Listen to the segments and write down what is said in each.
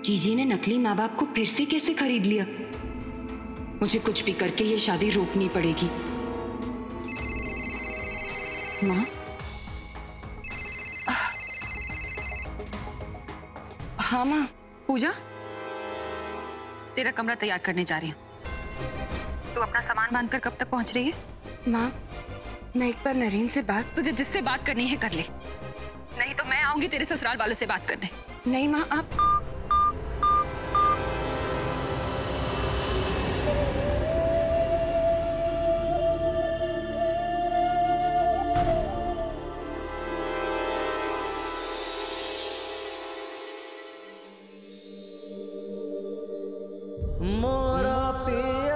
जीजी ने नकली माँ बाप को फिर से कैसे खरीद लिया? मुझे कुछ भी करके ये शादी रोकनी पड़ेगी। माँ? हाँ माँ। पूजा, तेरा कमरा तैयार करने जा रही हूँ। तू अपना सामान बांधकर कब तक पहुंच रही है? माँ, मैं एक बार नरेन से तुझे जिससे बात करनी है कर ले, नहीं तो मैं आऊंगी तेरे ससुराल वाले से बात करने। नहीं माँ, आप मोरा पिया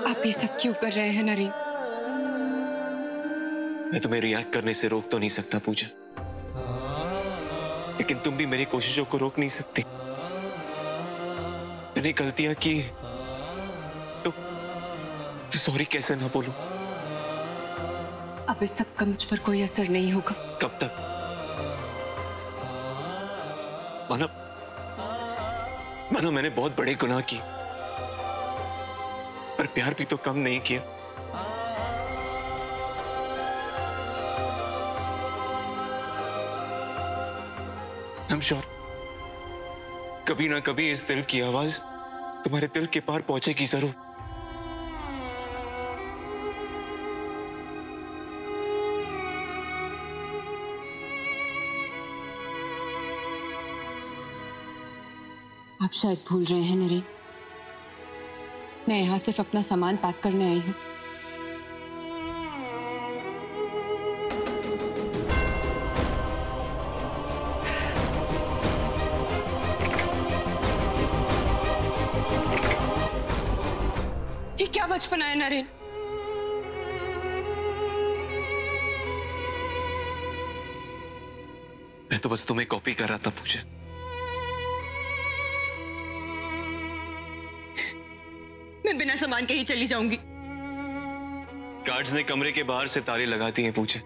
आप ये सब क्यों कर रहे हैं नरेन? मैं तुम्हें रिएक्ट करने से रोक तो नहीं सकता पूजा, लेकिन तुम भी मेरी कोशिशों को रोक नहीं सकती। मैंने गलतियां की तो सॉरी कैसे ना बोलूं? अब इस सब का मुझ पर कोई असर नहीं होगा। कब तक? मानो मैंने बहुत बड़े गुनाह किए, पर प्यार भी तो कम नहीं किया। I'm sure कभी ना कभी इस दिल की आवाज तुम्हारे दिल के पार पहुंचेगी जरूर। आप शायद भूल रहे हैं नरेन, मैं यहाँ सिर्फ अपना सामान पैक करने आई हूँ। ये क्या बचपना है नरेन? मैं तो बस तुम्हें कॉपी कर रहा था पूजा। मैं बिना सामान के ही चली जाऊंगी। गार्ड्स ने कमरे के बाहर से ताले लगा दिए हैं पूजा।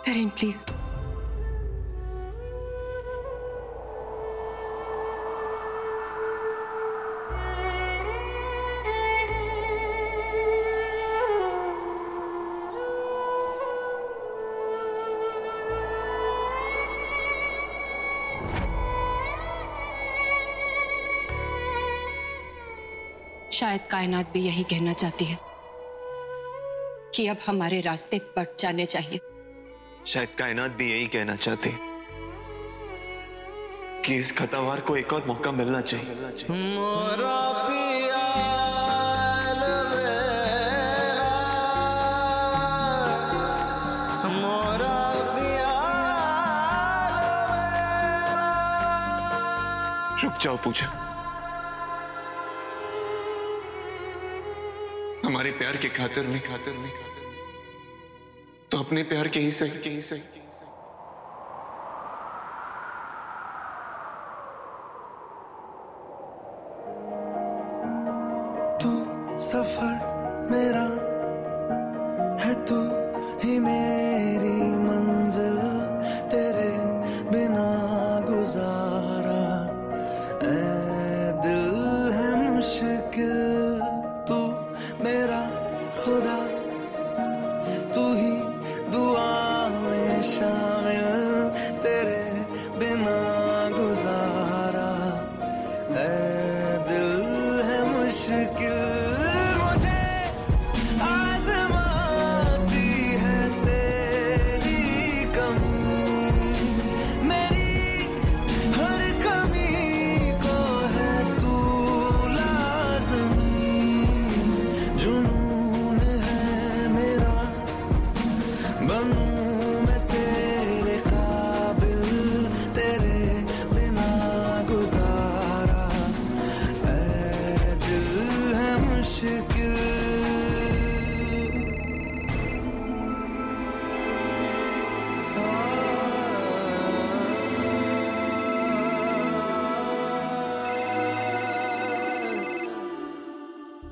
नरेन प्लीज, शायद कायनात भी यही कहना चाहती है कि अब हमारे रास्ते बट जाने चाहिए। शायद कायनात भी यही कहना चाहती कि इस खतावार को एक और मौका मिलना चाहिए। मोरा पिया मोरा पिया। रुक जाओ पूजा, हमारे प्यार के खातिर में तो अपने प्यार के ही सही। तू सफर मेरा है, तू ही मेरी मंजिल, तेरे बिना गुजारा ए दिल है मुश्किल। तू मेरा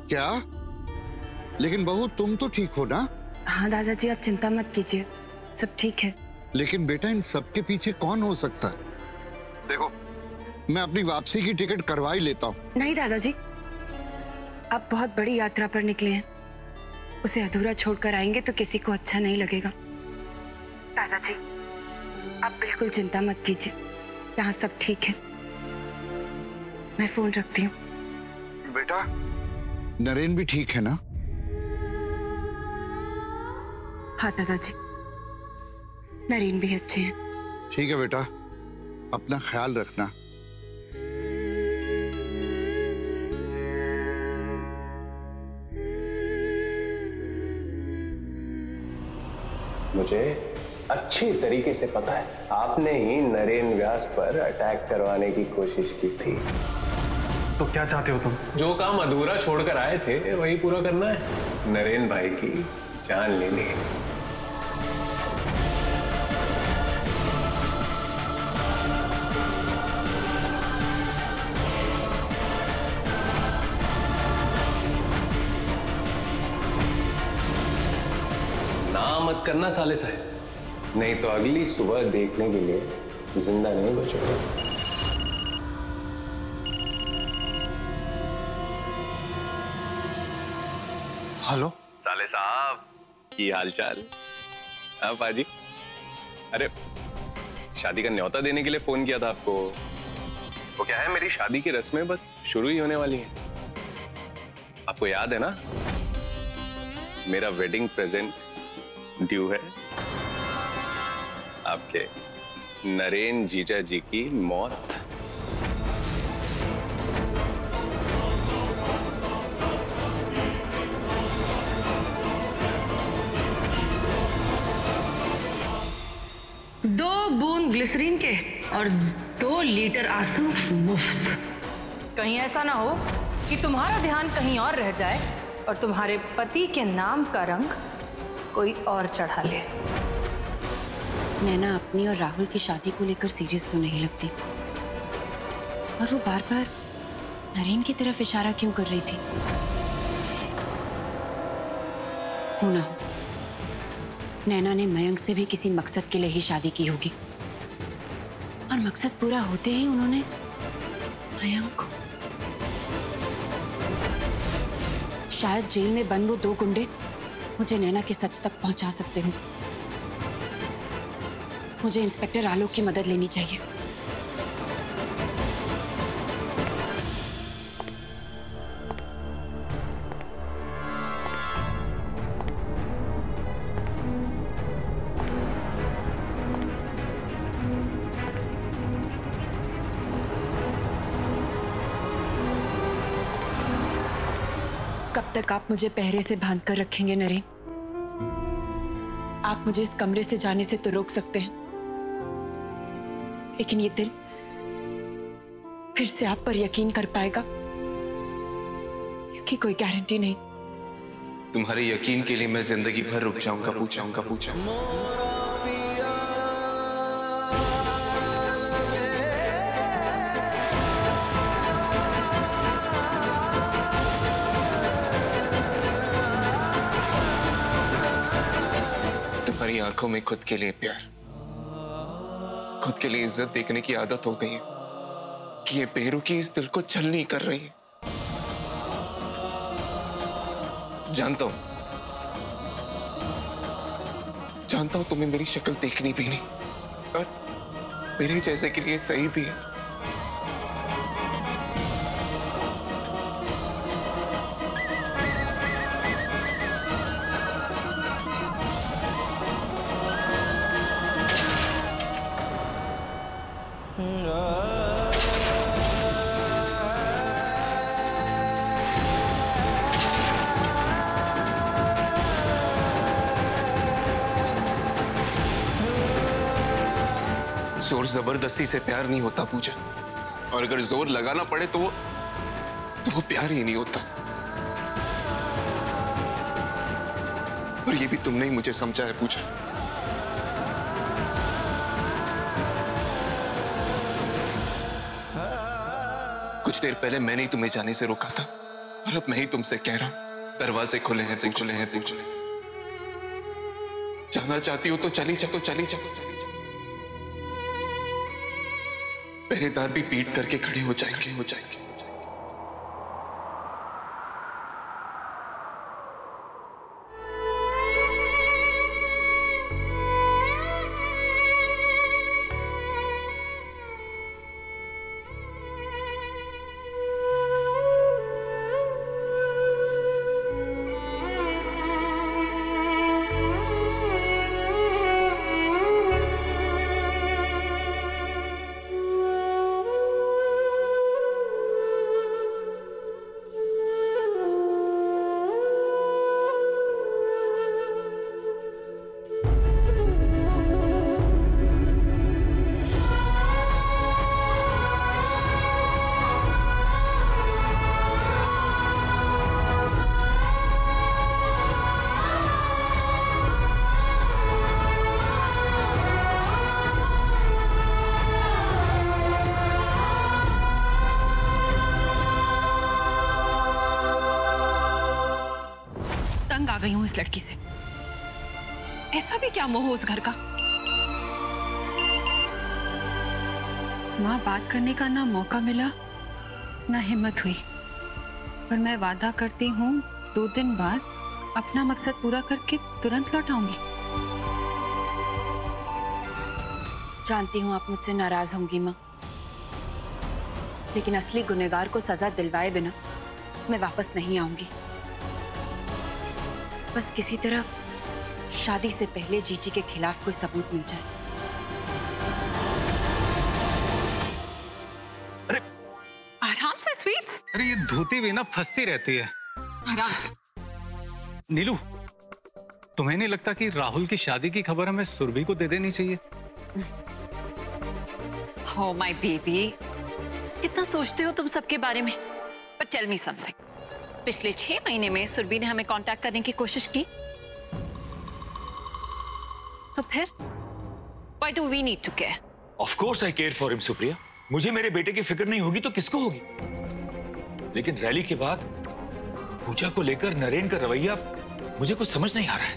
क्या? लेकिन बहू तुम तो ठीक हो ना? हाँ दादाजी, आप चिंता मत कीजिए, सब ठीक है। लेकिन बेटा इन सब के पीछे कौन हो सकता है? देखो, मैं अपनी वापसी की टिकट करवा ही लेता हूँ। नहीं दादाजी, आप बहुत बड़ी यात्रा पर निकले हैं, उसे अधूरा छोड़कर आएंगे तो किसी को अच्छा नहीं लगेगा। दादाजी, आप बिल्कुल चिंता मत कीजिए, यहाँ सब ठीक है। मैं फोन रखती हूँ। बेटा, नरेन भी ठीक है ना? हाँ दादाजी, नरेन भी अच्छे हैं। ठीक है बेटा, अपना ख्याल रखना। मुझे अच्छी तरीके से पता है, आपने ही नरेन व्यास पर अटैक करवाने की कोशिश की थी। तो क्या चाहते हो तुम? जो काम अधूरा छोड़कर आए थे वही पूरा करना है। नरेन भाई की जान लेनी है। मत करना साले साहब, नहीं तो अगली सुबह देखने के लिए जिंदा नहीं बचोगे। हेलो साले साहब, की हालचाल? हाँ पाजी, अरे शादी का न्योता देने के लिए फोन किया था आपको। तो क्या है, मेरी शादी की रस्में बस शुरू ही होने वाली हैं। आपको याद है ना, मेरा वेडिंग प्रेजेंट ड्यू है। आपके नरेन जीजा जी की मौत। दो बूंद ग्लिसरीन के और 2 लीटर आंसू मुफ्त। कहीं ऐसा ना हो कि तुम्हारा ध्यान कहीं और रह जाए और तुम्हारे पति के नाम का रंग कोई और चढ़ा ले। नैना अपनी और राहुल की शादी को लेकर सीरियस तो नहीं लगती, और वो बार बार नरेन की तरफ इशारा क्यों कर रही थी? हो ना हो, नैना ने मयंक से भी किसी मकसद के लिए ही शादी की होगी, और मकसद पूरा होते ही उन्होंने मयंक को। शायद जेल में बंद वो 2 गुंडे मुझे नैना के सच तक पहुंचा सकते हो। मुझे इंस्पेक्टर आलोक की मदद लेनी चाहिए। कब तक आप मुझे पहरे से बांध कर रखेंगे नरेन? आप मुझे इस कमरे से जाने से तो रोक सकते हैं, लेकिन ये दिल फिर से आप पर यकीन कर पाएगा, इसकी कोई गारंटी नहीं। तुम्हारे यकीन के लिए मैं जिंदगी भर रुक जाऊंगा, पूछाऊंगा। तुम्हारी आंखों में खुद के लिए प्यार, खुद के लिए इज्जत देखने की आदत हो गई है कि ये बेरुखी इस दिल को छलनी कर रही है। जानता हूं तुम्हें मेरी शक्ल देखनी भी नहीं, और मेरे जैसे के लिए सही भी है। जोर जबरदस्ती से प्यार नहीं होता पूजा, और अगर जोर लगाना पड़े तो वो प्यार ही नहीं होता। और ये भी तुमने ही मुझे समझा है पूजा। कुछ देर पहले मैंने ही तुम्हें जाने से रोका था, और अब मैं ही तुमसे कह रहा हूं, दरवाजे खुले हैं, खुले हैं, खुले। जाना चाहती हो तो चली चलो, चली चलो, चली चलो। पहरेदार भी पीट करके खड़े हो जाएंगे, हो जाएंगे। तंग आ गई हूं इस लड़की से। ऐसा भी क्या मोह उस घर का? वहां बात करने का ना मौका मिला ना हिम्मत हुई, पर मैं वादा करती हूँ 2 दिन बाद अपना मकसद पूरा करके तुरंत लौट आऊंगी। जानती हूँ आप मुझसे नाराज होंगी माँ, लेकिन असली गुनहगार को सजा दिलवाए बिना मैं वापस नहीं आऊंगी। बस किसी तरह शादी से पहले जीजी के खिलाफ कोई सबूत मिल जाए। अरे आराम से स्वीट्स। अरे ये धोती भी ना फंसती रहती है। आराम से। नीलू, तुम्हें नहीं लगता कि राहुल की शादी की खबर हमें सुरभि को दे देनी चाहिए? हो माय बेबी, कितना सोचते हो तुम सबके बारे में। पर टेल मी समथिंग, पिछले 6 महीने में सुरभि ने हमें कांटेक्ट करने की कोशिश की, तो फिर Why do we need to care? Of course I care for him, Supriya. मुझे मेरे बेटे की फिक्र नहीं होगी तो किसको होगी? लेकिन रैली के बाद पूजा को लेकर नरेन का रवैया मुझे कुछ समझ नहीं आ रहा है।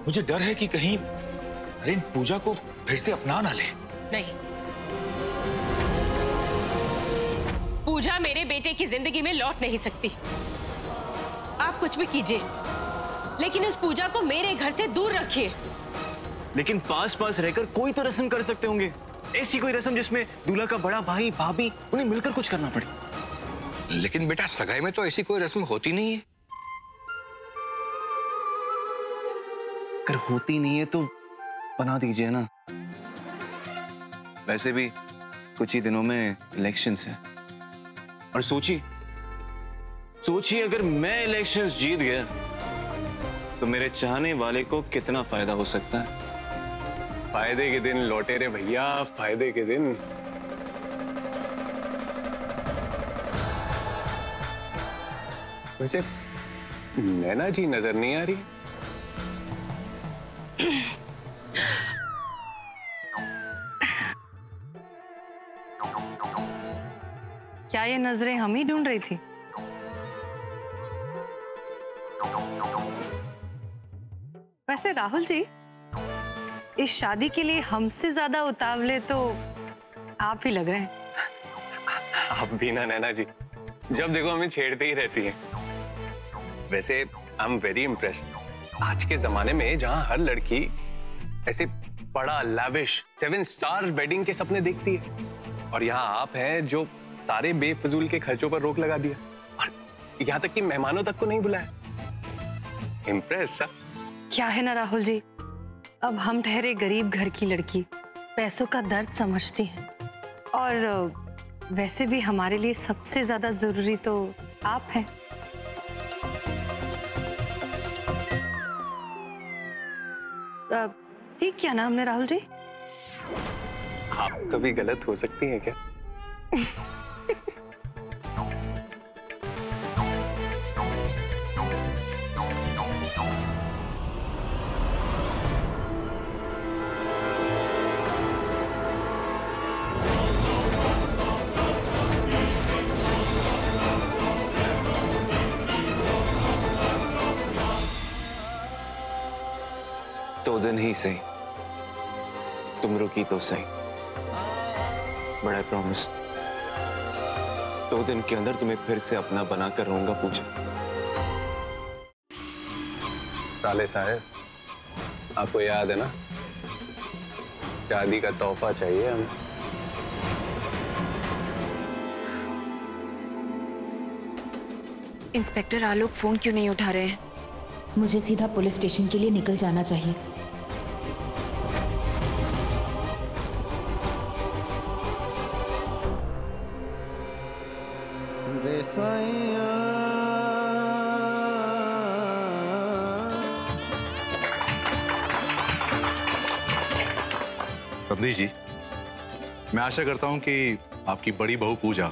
मुझे डर है कि कहीं नरेन पूजा को फिर से अपना ना ले। नहीं, पूजा मेरे बेटे की जिंदगी में लौट नहीं सकती। आप कुछ भी कीजिए, लेकिन उस पूजा को मेरे घर से दूर रखिए। लेकिन पास पास रहकर कोई तो रस्म कर सकते होंगे, ऐसी कोई रस्म जिसमें दूल्हा का बड़ा भाई भाभी उन्हें मिलकर कुछ करना पड़े। लेकिन बेटा, सगाई में तो ऐसी कोई रस्म होती नहीं है। अगर होती नहीं है तो बना दीजिए ना। वैसे भी कुछ ही दिनों में इलेक्शंस है, और सोचिए अगर मैं इलेक्शंस जीत गया तो मेरे चाहने वाले को कितना फायदा हो सकता है। फायदे के दिन लौटे रे भैया, फायदे के दिन। वैसे नैना जी नजर नहीं आ रही। क्या ये नजरें हम ही ढूंढ रही थी? वैसे राहुल जी, इस शादी के लिए हमसे ज्यादा उतावले तो आप ही लग रहे हैं। आप भी ना नैना जी, जब देखो हमें छेड़ते ही रहती हैं। वैसे आई एम वेरी इम्प्रेस्ड। आज के जमाने में जहां हर लड़की ऐसे बड़ा लैविश 7 स्टार वेडिंग के सपने देखती है, और यहाँ आप हैं जो सारे बेफजूल के खर्चों पर रोक लगा दिया, और यहाँ तक कि मेहमानों तक को नहीं बुलाया। इम्प्रेस्ड। क्या है ना राहुल जी, अब हम ठहरे गरीब घर की लड़की पैसों का दर्द समझती हैं, और वैसे भी हमारे लिए सबसे ज्यादा जरूरी तो आप हैं। ठीक किया ना हमने राहुल जी? आप कभी गलत हो सकती हैं क्या? दिन ही सही, तुम रुकी तो सही, बड़ा प्रॉमिस 2 दिन के अंदर तुम्हें फिर से अपना बनाकर रहूंगा पूजा। साले साहब, आपको याद है ना, शादी का तोहफा चाहिए हमें। इंस्पेक्टर आलोक फोन क्यों नहीं उठा रहे हैं? मुझे सीधा पुलिस स्टेशन के लिए निकल जाना चाहिए। रमदीश जी, मैं आशा करता हूं कि आपकी बड़ी बहू पूजा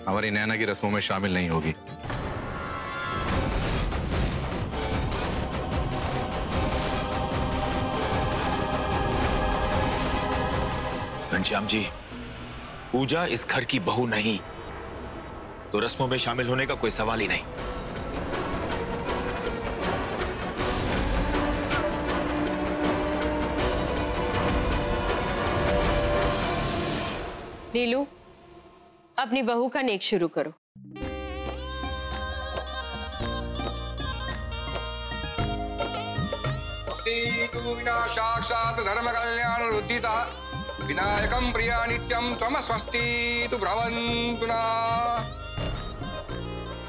हमारी नैना की रस्मों में शामिल नहीं होगी। घनश्याम जी, पूजा इस घर की बहू नहीं, तो रस्मों में शामिल होने का कोई सवाल ही नहीं। नीलू, अपनी बहू का नेक शुरू करो। साक्षात् धर्म कल्याण रुद्धिता विनायकं प्रिया नित्यं त्वम स्वस्ति तु भ्रवन्तु ना।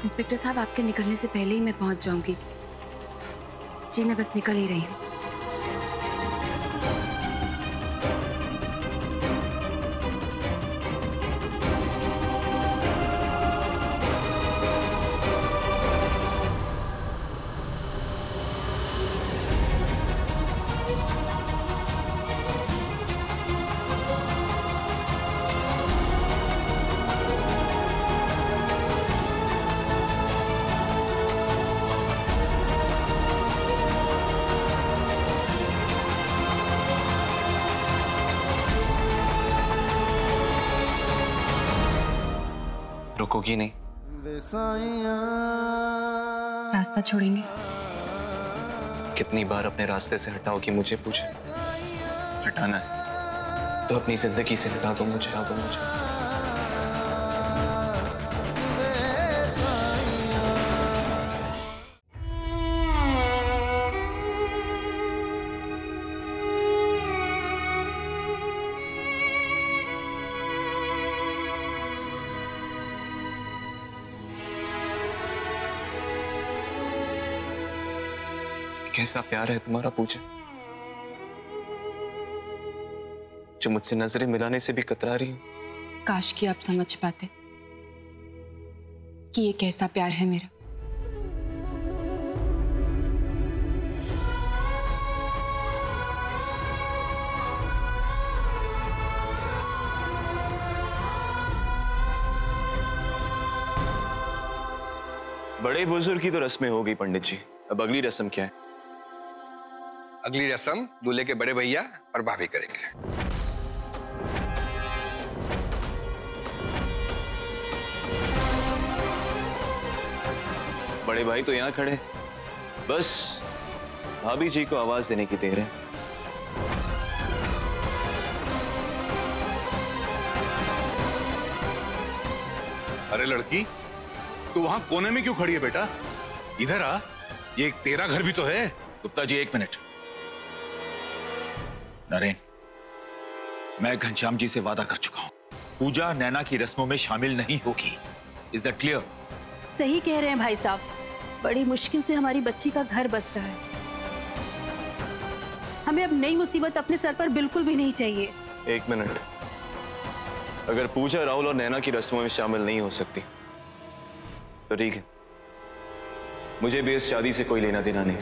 इंस्पेक्टर साहब, आपके निकलने से पहले ही मैं पहुंच जाऊंगी। जी, मैं बस निकल ही रही हूँ। रुकोगी नहीं? रास्ता छोड़ेंगे? कितनी बार अपने रास्ते से हटाओगी मुझे पूछे? हटाना है तो अपनी जिंदगी से हटा दो मुझे, हटा दो मुझे। कैसा प्यार है तुम्हारा पूजा, जो मुझसे नजरें मिलाने से भी कतरा रही हूं। काश कि आप समझ पाते कि ये कैसा प्यार है मेरा। बड़े बुजुर्ग की तो रस्में हो गई पंडित जी, अब अगली रस्म क्या है? अगली रस्म दूल्हे के बड़े भैया और भाभी करेंगे। बड़े भाई तो यहाँ खड़े, बस भाभी जी को आवाज देने की देर है। अरे लड़की, तू वहां कोने में क्यों खड़ी है बेटा? इधर आ, ये एक तेरा घर भी तो है। गुप्ता जी, 1 मिनट। नरेन, मैं घनश्याम जी से वादा कर चुका हूं, पूजा नैना की रस्मों में शामिल नहीं होगी। Is that clear? सही कह रहे हैं भाई साहब, बड़ी मुश्किल से हमारी बच्ची का घर बस रहा है। हमें अब नई मुसीबत अपने सर पर बिल्कुल भी नहीं चाहिए। 1 मिनट, अगर पूजा राहुल और नैना की रस्मों में शामिल नहीं हो सकती तो ठीक है, मुझे भी इस शादी से कोई लेना देना नहीं।